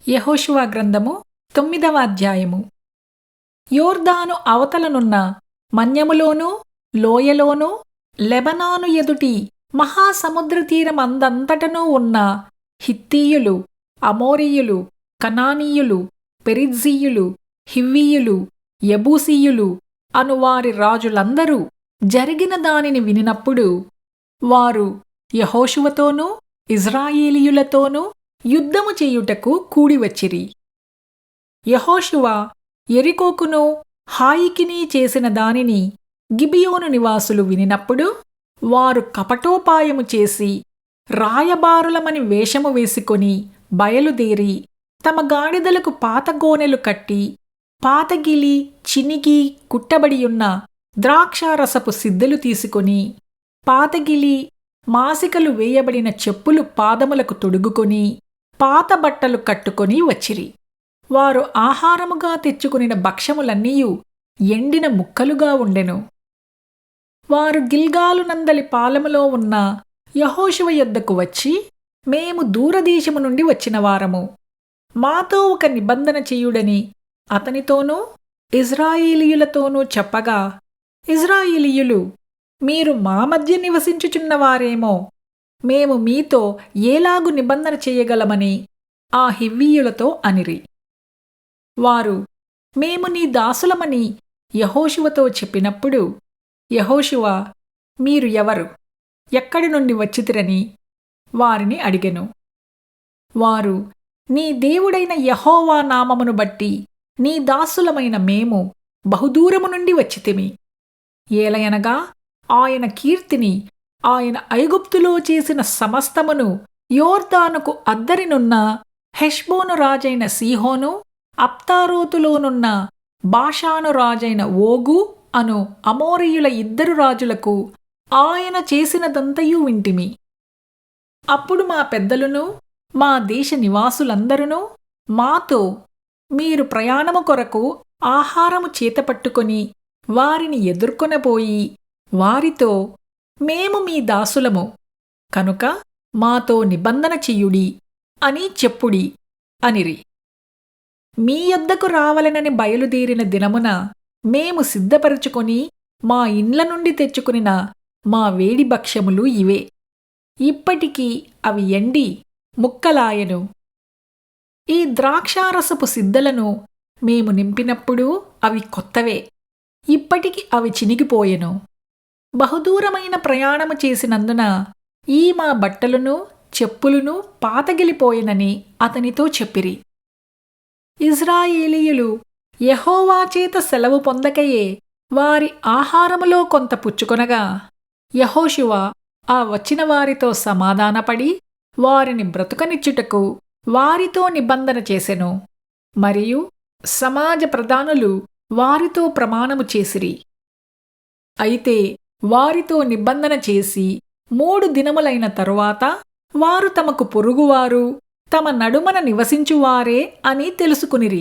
యెహోషువ గ్రంథము 9వ అధ్యాయము. యోర్దాను అవతలనున్న మన్యములోనూ లోయలోనూ లెబనాను ఎదుటి మహాసముద్ర తీరమందంతటనూ ఉన్న హిత్తీయులు, అమోరీయులు, కనానీయులు, పెరిజ్జీయులు, హివ్వీయులు, యెబూసీయులు అను వారి రాజులందరూ జరిగిన దానిని వినినప్పుడు వారు యెహోషువతోనూ ఇశ్రాయేలీయులతోనూ యుద్ధము చేయుటకు కూడివచ్చిరి. యెహోషువ యెరికోకును హాయికినీ చేసిన దానిని గిబియోను నివాసులు వినినప్పుడు వారు కపటోపాయము చేసి రాయబారులమని వేషము వేసుకొని బయలుదేరి తమ గాడిదలకు పాతగోనెలు కట్టి పాతగిలి చినిగి కుట్టబడియున్న ద్రాక్షారసపు సిద్దెలు తీసుకొని పాతగిలి మాసికలు వేయబడిన చెప్పులు పాదములకు తొడుగుకొని పాత బట్టలు కట్టుకొని వచ్చిరి. వారు ఆహారముగా తెచ్చుకునిన భక్ష్యములన్నీయు ఎండిన ముక్కలుగా ఉండెను. వారు గిల్గాలు నందలి పాలెములో ఉన్న యెహోషువ యొద్దకు వచ్చి, మేము దూరదేశము నుండి వచ్చిన వారము, మాతో ఒక నిబంధన చేయుడని అతనితోనూ ఇశ్రాయేలీయులతోనూ చెప్పగా, ఇశ్రాయేలీయులు, మీరు మా మధ్య నివసించుచున్నవారేమో, మేము మీతో ఏలాగు నిబంధన చేయగలమని ఆ హివ్వీయులతో అనిరి. వారు, మేము నీ దాసులమని యెహోషువతో చెప్పినప్పుడు యెహోషువ, మీరు ఎవరు, ఎక్కడి నుండి వచ్చితిరని వారిని అడిగెను. వారు, నీ దేవుడైన యెహోవా నామమును బట్టి నీ దాసులమైన మేము బహుదూరము నుండి వచ్చితిమి. ఏలయనగా ఆయన కీర్తిని, ఆయన ఐగుప్తులో చేసిన సమస్తమును యోర్దానుకు అద్దరినున్న హెష్బోను రాజైన సీహోను, అప్తారోతులోనున్న బాషాను రాజైన ఓగు అను అమోరీయుల ఇద్దరు రాజులకు ఆయన చేసినదంతయూ వింటిమి. అప్పుడు మా పెద్దలును మా దేశ నివాసులందరూ మాతో, మీరు ప్రయాణము కొరకు ఆహారము చేతపట్టుకొని వారిని ఎదుర్కొనబోయి వారితో, మేము మీ దాసులము కనుక మాతో నిబంధన చెయ్యుడి అని చెప్పుడి అనిరి. మీ యొద్దకు రావలెనని బయలుదేరిన దినమున మేము సిద్ధపరుచుకొని మా ఇండ్ల నుండి తెచ్చుకునిన మా వేడి భక్ష్యములు ఇవే. ఇప్పటికీ అవి ఎండి ముక్కలాయెను. ఈ ద్రాక్షారసపు సిద్దలను మేము నింపినప్పుడు అవి కొత్తవే, ఇప్పటికి అవి చినిగిపోయెను. బహుదూరమైన ప్రయాణము చేసినందున ఈ మా బట్టలును చెప్పులును పాతగిలిపోయెనని అతనితో చెప్పిరి. ఇశ్రాయేలీయులు యెహోవా చేత సెలవు పొందకయే వారి ఆహారములో కొంత పుచ్చుకొనగా, యెహోషువ ఆ వచ్చిన వారితో సమాధానపడి వారిని బ్రతుకనిచ్చుటకు వారితో నిబంధన చేసెను. మరియు సమాజ ప్రధానులు వారితో ప్రమాణము చేసిరి. అయితే వారితో నిబంధన చేసి 3 దినములైన తరువాత వారు తమకు పొరుగువారు, తమ నడుమన నివసించువారే అని తెలుసుకునిరి.